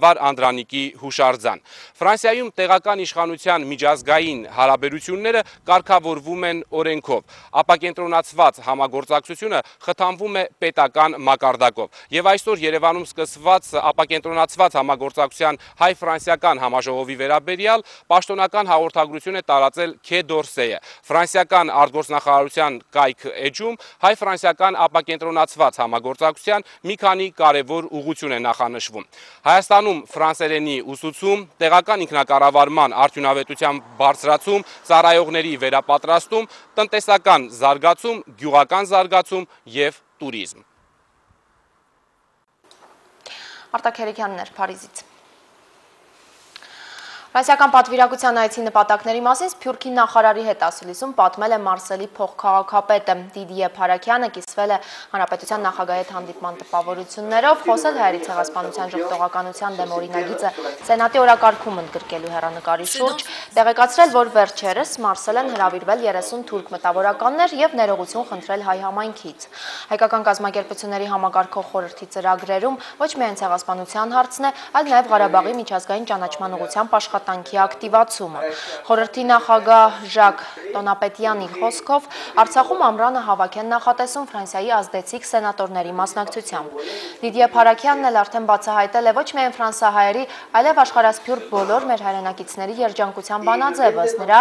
Գավառ Անդրանիկի հուշարձան։ Ֆրանսիայում տեղական իշխանության միջազգային հարաբերությունները կարգավորվում են օրենքով։ Ապակենտրոնացված համագործակցությունը խթանվում է պետական մակարդակով։ Եվ այսօր Երևանում սկսված ապակենտրոնացված համագործակցության հայ-ֆրանսիական համաժողովի վերաբերյալ պաշտոնական հաղորդագրություն է տարածել Քե դորսեյը։ Ֆրանսիական արտգործնախարարության կայք էջում հայ-ֆրանսիական ապակենտրոնացված համագործակցության մի քանի կարևոր ուղղություն է նախանշվում։ Հայաստանում ֆրանսերենի ուսուցում, տեղական ինքնակառավարման արդյունավետության բարձրացում, ծառայողների վերապատրաստում, տնտեսական զարգացում, գյուղական զարգացում և տուրիզմ։ Արտակ Հերիկյանն էր Փարիզից։ Ֆրանսիական պատվիրակության այցի նպատակների մասին Սփյուռքի նախարարի հետ ասուլիսում պատմել է Մարսելի փոխքաղաքապետը Դիդիե Փարաքյանը, կիսվել է Հանրապետության նախագահի հետ հանդիպման տպավորություններով, խոսել հայերի ցեղասպանության ժողովրդականության դեմ օրինագիծը Սենատի օրակարգում ընդգրկելու հեռանկարի շուրջ, տեղեկացրել, որ վերջերս Մարսել են հրավիրվել 30 թուրք մտավորականներ եւ ներողություն խնդրել հայ համայնքից։ Հայկական կազմակերպությունների համակարգող խորհրդի ծրագրերում ոչ միայն ցեղասպանության հարցն է, այլ նաեւ Ղարաբաղի միջազգային ճանաչման ուղղությամբ աշխատանքի ակտիվացումը։ Խորհրդի նախագահ Ժակ Տոնապետյանի խոսքով Արցախում ամռանը հավաք են նախատեսում Ֆրանսիայի ազդեցիկ սենատորների մասնակցությամբ։ Դիդիե Փարաքյանն էլ արդեն բացահայտել է ոչ միայն ֆրանսահայերի, այլև աշխարհասփյուռք բոլոր մեր հայրենակիցների երջանկության բանաձև, ըստ նրա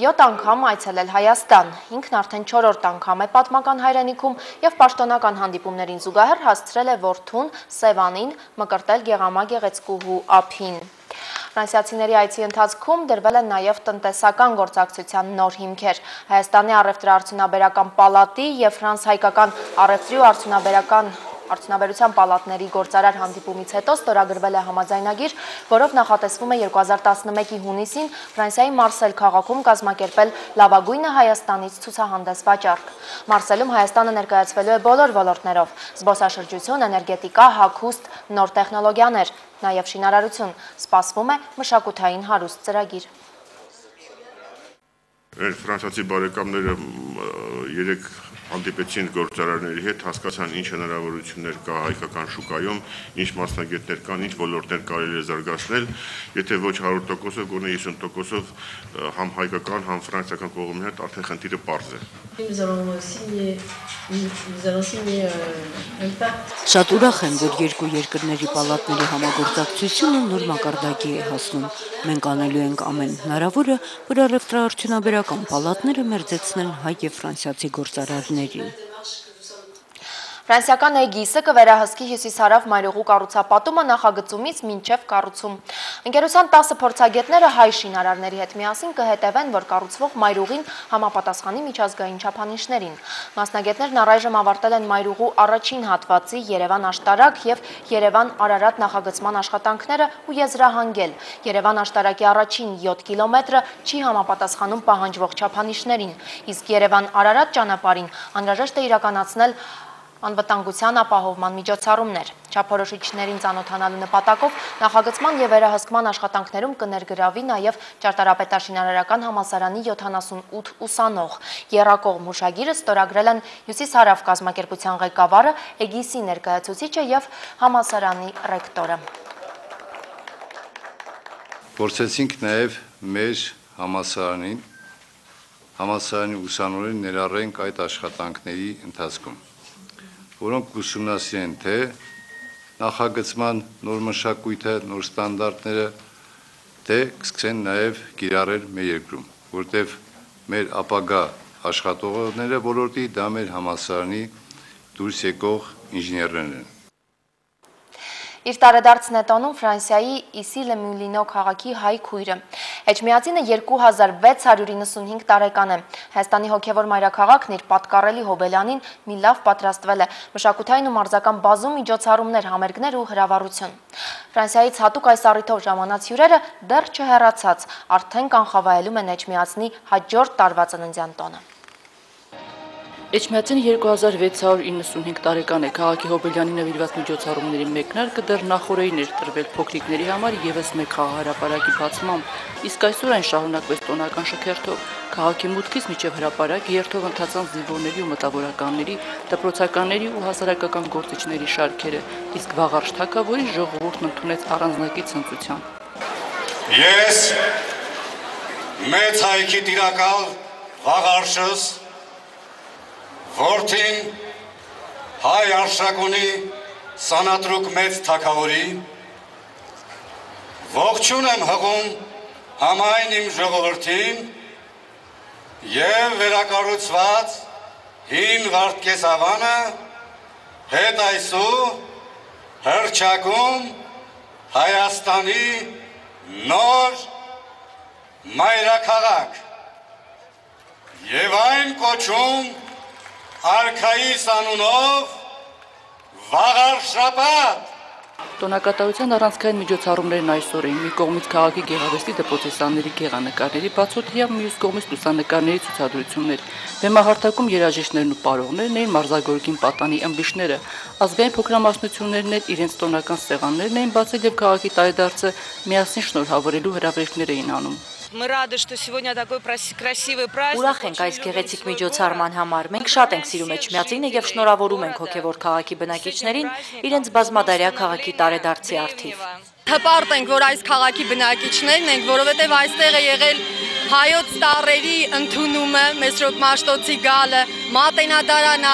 7 անգամ այցելել Հայաստան։ Ինքն արդեն 4-րդ անգամ է պատմական հայրենիքում եւ պաշտոնական հանդիպումներին զուգահեռ հասցրել է որդուն Սևանին մկրտել գեղամա գեղեցկուհու ափին։ Ֆրանսիացիների այցի ընթացքում դրվել են նաև տնտեսական գործակցության նոր հիմքեր։ Հայաստանի առևտրաարդյունաբերական պալատի եւ ֆրանս-հայկական առևտրի ու արդյունաբերության պալատների գործարար հանդիպումից հետո ստորագրվել է համաձայնագիր, որով նախատեսվում է 2011-ի հունիսին Ֆրանսիայի Մարսել քաղաքում կազմակերպել լավագույնը Հայաստանից ցուցահանդես վաճառք։ Մարսելում Հայաստանը ներկայացվելու է բոլոր ոլորտներով՝ զբոսաշրջություն, էներգետիկա, հագուստ, նոր տեխնոլոգիաներ, նաև շինարարություն։ Սպասվում է մշակութային հարուստ ծրագիր։ Ֆրանսիացի բարեկամները երեք հանդիպեցին գործարարների հետ, հասկացան ինչ հնարավորություններ կա հայկական շուկայում, ինչ մասնագետներ կան, ինչ ոլորտներ կարելի է զարգացնել, եթե ոչ 100%-ով, գոնե 50%-ով համ հայկական, համ ֆրանսիական կողմի հետ արդեն խնդիրը պարզ է։ Շատ ուրախ եմ, որ երկու երկրների պալատների համագործակցությունը նոր մակարդակի է հասնում։ Մենք անելու ենք ամեն հնարավորը, որ առևտրաարդյունաբերական պալատները մերձեցնեն հայ եւ ֆրանսիացի գործարարներին։ Ֆրանսիական Էգիսը կվերահսկի հյուսիսարավ մայրուղու կառուցապատումը նախագծումից մինչև կառուցում։ Ընկերության 10 փորձագետները հայ շինարարների հետ միասին կհետևեն, որ կառուցվող մայրուղին համապատասխանի միջազգային չափանիշներին։ Մասնագետներն առայժմ ավարտել են մայրուղու առաջին հատվածի Երևան-Աշտարակ եւ Երևան-Արարատ նախագծման աշխատանքները ու եզրահանգել։ Երևան-Աշտարակի առաջին 7 կիլոմետրը չի համապատասխանում պահանջվող չափանիշներին, իսկ Երևան-Արարատ ճանապարհին անհրաժեշտ է իրականացնել անվտանգության ապահովման միջոցառումներ։ Չափորոշիչներին ծանոթանալու նպատակով նախագծման եւ վերահսկման աշխատանքներում կներգրավի նաեւ ճարտարապետաշինարարական համալսարանի 78 ուսանող։ Եռակողմ հուշագիրը ստորագրել են Հյուսիսհարավ կազմակերպության ղեկավարը, Էգիսի ներկայացուցիչը եւ համալսարանի ռեկտորը։ Փորձեցինք նաեւ մեր համալսարանի ուսանողներին ներառենք այդ աշխատանքների ընթացքում, որոնք ուսումնասիրեն թե նախագծման նոր մշակույթը, նոր ստանդարտները, թե սկսեն նաև կիրառել մեր երկրում, որտեղ մեր ապագա աշխատողները ոլորտի դա մեր համալսարանի դուրս եկող ինժեներներն են։ Իր տարեդարձն է տոնում Ֆրանսիայի Իսի-լե-Մյուլինո քաղաքի հայ քույրը։ Էջմիածինը 2695 տարեկան է։ Հայաստանի հոգևոր մայրաքաղաքն իր պատկառելի հոբելյանին մի լավ պատրաստվել է։ Մշակութային ու մարզական բազում միջոցառումներ, համերգներ ու հրավառություն։ Ֆրանսիայից հատուկ այս առիթով ժամանած հյուրերը դեռ չհեռացած արդեն կանխավայելում են Էջմիածնի հաջորդ տարվա ծննդյան տոնը։ Էջմիածին 2695 տարեկան է, քաղաքի Հոբելյանի նվիրված միջոցառումների մեկնարկը դեռ նախօրեին էր տրվել փոքրիկների համար եւս մեկ խաղահրապարակի բացմամբ, իսկ այսօր այն շարունակվեց տոնական շքերթով։ Քաղաքի մուտքից մինչև հրապարակ երթով ընթացան զինվորների ու մտավորականների, դպրոցականների ու հասարակական գործիչների շարքերը, իսկ Վաղարշ թագավորի ժողովուրդն ընդունեց առանձնակի ցնծությամբ։ Ես մեծ հայքի տիրակալ Վաղարշս Որդին հայ արշակունի սանատրուկ մեծ թագավորի ողջուն եմ հղում համայն իմ ժողովրդին և վերակառուցված հին Վարդգեսավանը հետ այսու հռչակում Հայաստանի նոր մայրաքաղաք և այն կոչում Արքայիս անունով Վաղարշապատ։ Տոնակատարության առանցքային միջոցառումներն այսօր էին մի կողմից քաղաքի գեղարվեստի դպրոցեսանների գեղանկարների բացօթյա, մյուս կողմից լուսանկարների ցուցադրություններ։ Բեմահարթակում երաժիշտներն ու պարողներն էին մարզագորգին պատանի ըմբիշները։ Ազգային փոքրամասնություններն էլ իրենց տոնական սեղաններն էին բացել եւ քաղաքի տարեդարձը միասին շնորհավորելու հրավերներ էին անում։ Ուրախ ենք այս գեղեցիկ միջոցառման համար։ Մենք շատ ենք սիրում Էջմիածինը եւ շնորհավորում ենք հոգեվոր քաղաքի բնակիչներին իրենց բազմադարյա քաղաքի տարեդարձի առթիվ։ Հպարտ ենք, որ այս քաղաքի բնակիչներն ենք, որովհետեւ այստեղ է եղել հայոց տարերի ընդունումը, Մեսրոպ Մաշտոցի գալը, Մատենադարանը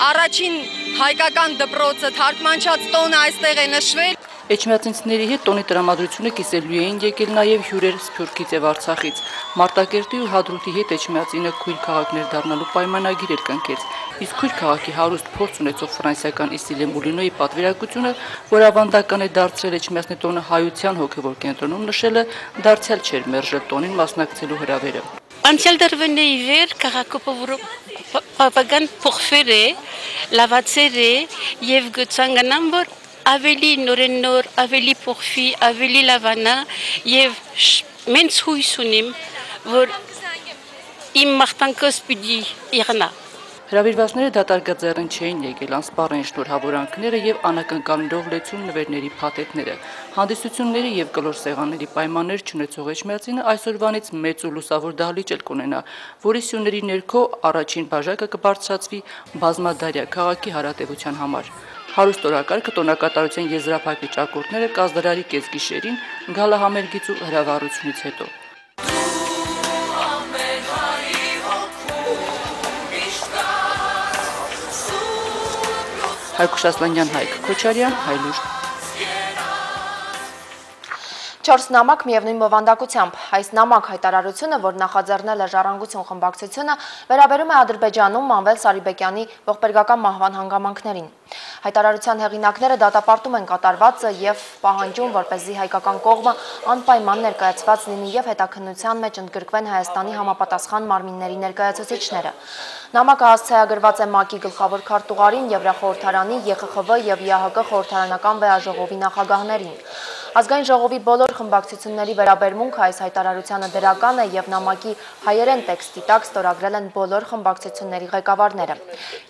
առաջին հայկական դպրոցը, թարգմանչած տոնը այստեղ է նշվել։ Էջմիածինցիների հետ տոնի տրամադրությունը կիսելու էին եկել նաև հյուրեր Սփյուռքից եւ Արցախից։ Մարտակերտի ու Հադրութի հետ Էջմիածինը քույր քաղաքներ դառնալու պայմանագիր էր կնքեց։ Իսկ քույր քաղաքի հարուստ փորձ ունեցող ֆրանսիական Իսիլե Մուլինոյի պատվիրակությունը, որ ավանդական է դարձրել Էջմիածնի տոնը հայության հոգևոր կենտրոնում նշելը, դարձյալ չէր մերժել տոնին մասնակցելու հրավերը։ Անցյալ դարվանների ի վեր քաղաքը բավական փոխվել է, լավացել է եւ գցանկանամ որ ավելի նոր, ավելի փոխվի, ավելի լավանա եւ մենք հույս ունեմ, որ իմ մաղթանքս պիտի եղնա։ Հրավիրվածները դատարկաձեռին չէին եկել, անսպառ էին շնորհավորանքները եւ անակնկալներով լեցուն նվերների փաթեթները։ Հանդիսությունների եւ կլոր սեղանների պայմաններ չունեցող Էջմիածինը այսօրվանից մեծ ու լուսավոր դահլիճ էլ կունենա, որի սյուների ներքո առաջին բաժակը կբարձրացվի բազմադարյա քաղաքի հարատեվության համար։ Հարուստ օրակարգը տոնակատարության եզրափակ վիճակորդները կազդրարի կեսգիշերին գալահամերգից ու հրավառությունից հետո։ Հայկ Շասլանյան, Հայկ Քոչարյան, Հայլուր։ 4 նամակ միևնույն բովանդակությամբ։ Այս նամակ հայտարարությունը, որ նախաձեռնել է Ժառանգություն խմբակցությունը, վերաբերում է Ադրբեջանում Մանվել Սարիբեկյանի ողբերգական մահվան հանգամանքներին։ Հայտարարության հեղինակները դատապարտում են կատարվածը եւ պահանջում, որպեսզի հայկական կողմը անպայման ներկայացված լինի եւ հետաքննության մեջ ընդգրկվեն Հայաստանի համապատասխան մարմինների ներկայացուցիչները։ Նամակը հասցեագրված է ՄԱԿ-ի գլխավոր քարտուղարին, Եվրախորհրդարանի, ԵԽԽՎ եւ ԵԱՀԿ խորհրդարանական վեաժողովի նախագահներին։ Ազգային ժողովի բոլոր խմբակցությունների վերաբերմունքը այս հայտարարությանը դրական է եւ նամակի հայերեն տեքստի տակ ստորագրել են բոլոր խմբակցությունների ղեկավարները։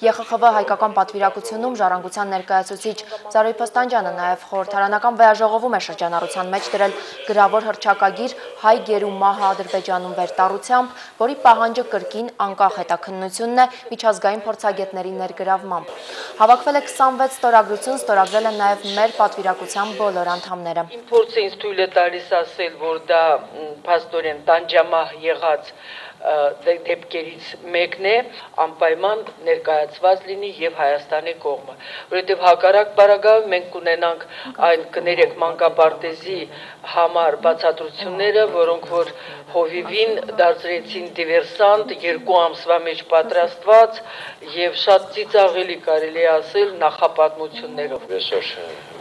ԵԽԽՎ հայկական պատվիրակությունում Ժառանգության ներկայացուցիչ Զարոյ Փոստանջյանը նաեւ խորհրդարանական վեաժողովում է շրջանառության մեջ դրել գրավոր հռչակագիր հայ գերու մահը Ադրբեջանում վերտառությամբ, որի պահանջը կրկին անկախ հետաքննությունն է միջազգային փորձագետների ներգրավմամբ։ Հավաքվել է 26 ստորագրություն, ստորագրել են նաեւ մեր պատվիրակության բոլոր անդամները։ Իմ փորձը ինձ թույլ է տալիս ասել, որ դա փաստորեն տանջամահ եղած դեպքերից մեկն է, անպայման ներկայացված լինի եւ Հայաստանի կողմը, որովհետեւ հակառակ բaragայում մենք կունենանք այն կներեք մանկապարտեզի համար բացատրությունները, որոնք որ հովիվին դարձրեցին դիվերսանտ 2 ամսվա մեջ պատրաստված եւ շատ ծիծաղելի կարելի է ասել նախապատմություններով։ Այսօր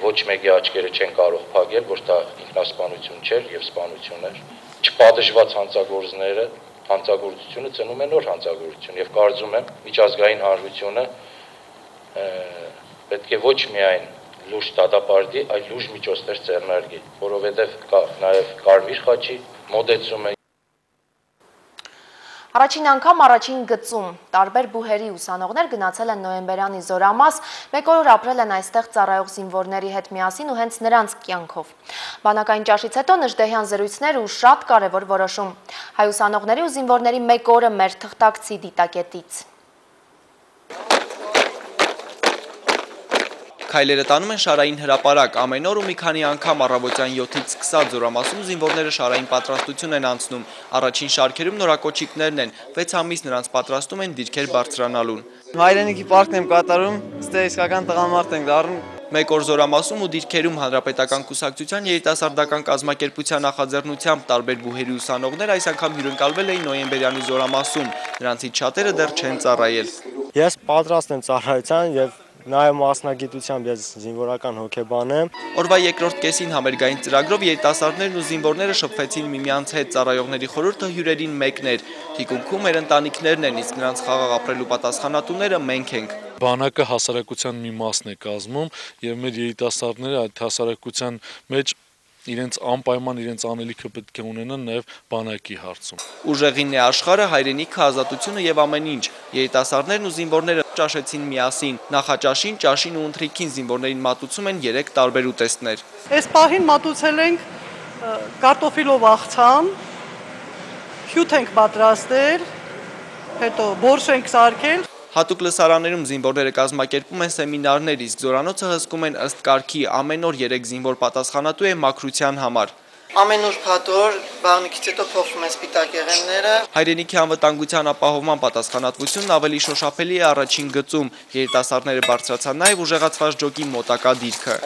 ոչ մեկի աչքերը չեն կարող փակել, որ դա ինքնասպանություն չէր եւ սպանություն էր։ Չպատժված հանցագործները հանցագործությունը ծնում է նոր հանցագործություն եւ կարծում եմ միջազգային հանրությունը պետք է ոչ միայն լուրջ դատապարտի, այլ լուրջ միջոցներ ձեռնարկի, որովհետեւ կա նաեւ Կարմիր խաչի մոտեցումը Առաջին անգամ առաջին գծում տարբեր բուհերի ուսանողներ գնացել են նոյեմբերյանի Զորամաս, մեկ օր ապրել են այստեղ ծառայող զինվորների հետ միասին ու հենց նրանց կյանքով։ Բանակային ճաշից հետո Նժդեհյան զրույցներ ու շատ կարևոր որոշում։ Հայ ուսանողների ու զինվորների մեկ օրը մեր թղթակցի դիտակետից։ Քայլերը տանում են շարային հրապարակ, ամեն օր ու մի քանի անգամ առավոտյան 7-ից սկսած Զորամասում զինվորները շարային պատրաստություն են անցնում։ Առաջին շարքերում նորակոչիկներն են, 6 ամիս նրանց պատրաստում են դիրքեր բարձրանալուն։ Հայրենիքի պարտքն եմ կատարում, ստե իսկական տղամարդ ենք դառնում։ Մեկ օր Զորամասում ու դիրքերում Հանրապետական կուսակցության երիտասարդական կազմակերպության նախաձեռնությամբ տարբեր բուհերի ուսանողներ այս անգամ հյուրընկալվել էին նոյեմբերյանի Զորամասում, նրանցից շատերը դեռ չեն ծառայել։ Ես պատրաստ եմ ծառայության եւ Նաև մասնագիտությամբ ես զինվորական հոգեբան եմ։ Օրվա երկրորդ կեսին համերգային ծրագրով երիտասարդներն ու զինվորները շփվեցին միմյանց հետ, ծառայողների խորհուրդը հյուրերին մեկն էր։ Թիկունքում մեր ընտանիքներն են, իսկ նրանց խաղաղ ապրելու պատասխանատուները մենք ենք։ Բանակը հասարակության մի մասն է կազմում եւ մեր երիտասարդները այդ հասարակության մեջ իրենց անպայման իրենց անելիքը պետք է ունենան նաև բանակի հարցում։ Ուժեղինն է աշխարհը, հայրենիքը, ազատությունը եւ ամեն ինչ։ Երիտասարդներն ու զինվորները ճաշեցին միասին։ Նախաճաշին, ճաշին ու ընթրիքին զինվորներին մատուցում են 3 տարբեր ուտեստներ։ Այս պահին մատուցել ենք կարտոֆիլով աղցան, հյութ ենք պատրաստել, հետո բորշ ենք սարքել։ Հատուկ լսարաններում զինվորները կազմակերպում են սեմինարներ, իսկ զորանոցը հսկում են ըստ կարգի, ամեն օր 3 զինվոր պատասխանատու է մաքրության համար։ Ամեն օր փաթոր, բաղնիքից հետո փոխվում են սպիտակ եղենները։ Հայրենիքի անվտանգության ապահովման պատասխանատվությունն ավելի շոշափելի է առաջին գծում։ Երիտասարդները բարձրացան նաև ուժեղացված ջոկի մոտակա դիրքը։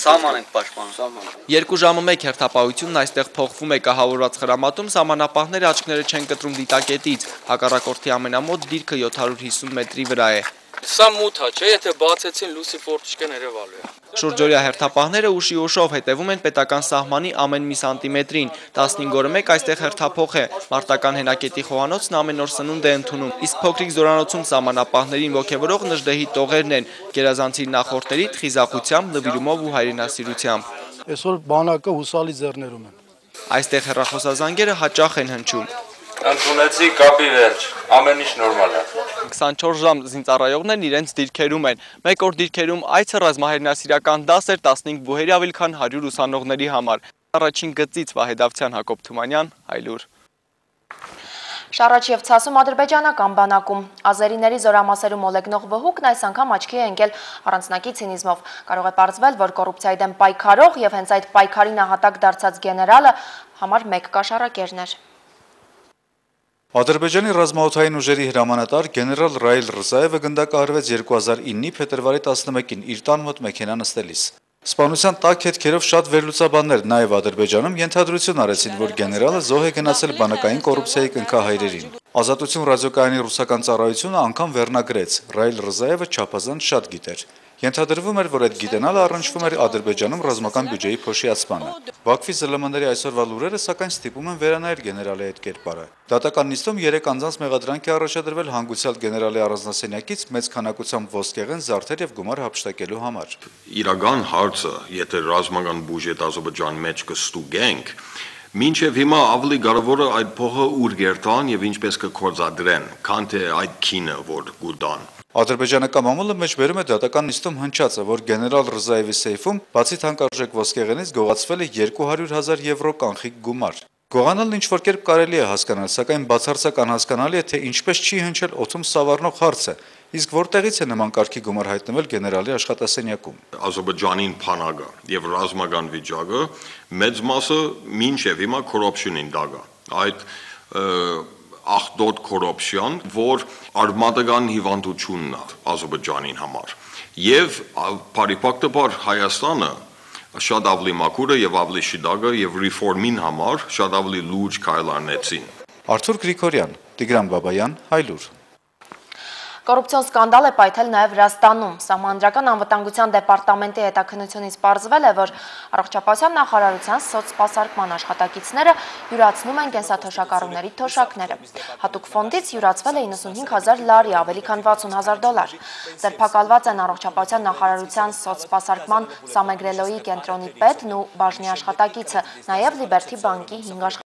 Սահման ենք պաշտպանում։ 2 ժամը 1 հերթապահությունն այստեղ փոխվում է, կահավորված խրամատում սահմանապահները աչքները չեն կտրում դիտակետից։ Հակառակորդի ամենամոտ դիրքը 750 մետրի վրա է։ Սա մութ է, չէ, եթե բացեցին լույսի ֆորտուշկան երևալու է։ Շուրջօրյա հերթապահները ուշի ուշով հետևում են պետական սահմանի ամեն մի սանտիմետրին։ 15 օրը մեկ այստեղ հերթափոխ է։ Մարտական հենակետի խոհանոցն ամեն օր սնունդ է ընդունում։ Իսկ փոքրիկ զորանոցում սահմանապահներին ոգևորող Նժդեհի տողերն են, գերազանցի նախորդների խիզախությամբ, նվիրումով ու հայրենասիրությամբ։ Այսօր բանակը հուսալի ձեռներում են։ Այստեղ հեռախոսազանգերը հաճախ են հնչում։ Ընդունեցի կապի վերջ, ամեն ինչ նորմալ է։ 24 ժամ զինծառայողներն իրենց դիրքերում են։ Մեկ օր դիրքերում այցը ռազմահայրենասիրական դաս էր 15 բուհերի ավելի քան 100 ուսանողների համար։ Առաջին գծից Վահե Դավթյան, Հակոբ Թումանյան, Հայլուր։ Շարաչ եւ ցասում ադրբեջանական բանակում ազերիների զորամասերում օլեգնող վհուկն այս անգամ աչքի է ընկել առանձնակի ցինիզմով։ Կարող է պարզվել, որ կոռուպցիայի դեմ պայքարող եւ հենց այդ պայքարի նահատակ դարձած գեներալը համար մեկ կաշառակերն էր։ Ադրբեջանի ռազմաօդային ուժերի հրամանատար գեներալ Ռայիլ Ռզայևը գնդակահարվեց 2009 փետրվարի 11-ին իր տան մոտ մեքենա նստելիս։ Սպանության տակ հետքերով շատ վերլուծաբաններ նաև Ադրբեջանում ենթադրություն արեցին, որ գեներալը զոհ է գնացել բանակային կոռուպցիայի կնքահայրերին։ Ազատություն ռադիոկայանի ռուսական ծառայությունը անգամ վերնագրեց, Ռայիլ Ռզայևը չափազանց շատ գիտեր։ Ենթադրվում էր, որ այդ գիտենալը առնչվում էր Ադրբեջանում ռազմական բյուջեի փոշիացմանը։ Բաքվի ԶԼՄ-ների այսօրվա լուրերը սակայն ստիպում են վերանայել գեներալի այդ կերպարը։ Դատական նիստում 3 անձանց մեղադրանք է առաջադրվել հանգուցյալ գեներալի առանձնասենյակից մեծ քանակությամբ ոսկեղեն, զարդեր եւ գումար հափշտակելու համար։ Իրական հարցը, եթե ռազմական բյուջետ Ադրբեջանի մեջ կստուգենք, մինչև հիմա ավելի կարևորը այդ փողը ուր գերտան եւ ինչպես կկործադրեն, քան թե այդ քինը, որ գուտան։ Ադրբեջանական մամուլը մեջբերում է դատական նիստում հնչածը, որ գեներալ Ռզայևի սեյֆում բացի թանկարժեք ոսկեղենից գողացվել է 200,000 եվրո կանխիկ գումար։ Գողանալն ինչ-որ կերպ կարելի է հասկանալ, սակայն բացարձակ անհասկանալի է, թե ինչպես չի հնչել օդում սավառնող հարցը, իսկ որտեղից է նման կարգի գումար հայտնվել գեներալի աշխատասենյակում։ Ադրբեջանին փանագը եւ ռազմական վիճակը մեծ մասը մինչև հիմա կոռուպցիոնին դագա։ Այդ ախտոտ կոռուպցիան, որ արմատական հիվանդությունն է Ադրբեջանին համար։ Եվ բարիփակտաբար Հայաստանը շատ ավելի մաքուրը եւ ավելի շիդագը եւ ռեֆորմին համար շատ ավելի լուրջ քայլանեցին։ Արթուր Գրիգորյան, Տիգրան Բաբայան, Հայլուր։ Կոռուպցիոն սկանդալ է պայթել նաև Վրաստանում։ Սահմանադրական անվտանգության դեպարտամենտի հետաքննությունից պարզվել է, որ առողջապահության նախարարության սոցսպասարկման աշխատակիցները յուրացնում են կենսաթոշակառուների թոշակները։ Հատուկ ֆոնդից յուրացվել է 95,000 լարի, ավելի քան $60,000։ Ձերբակալված են առողջապահության նախարարության սոցսպասարկման Սամեգրելոյի կենտրոնի պետն ու բաժնի աշխատակիցը, նաև Լիբերթի բանկի 5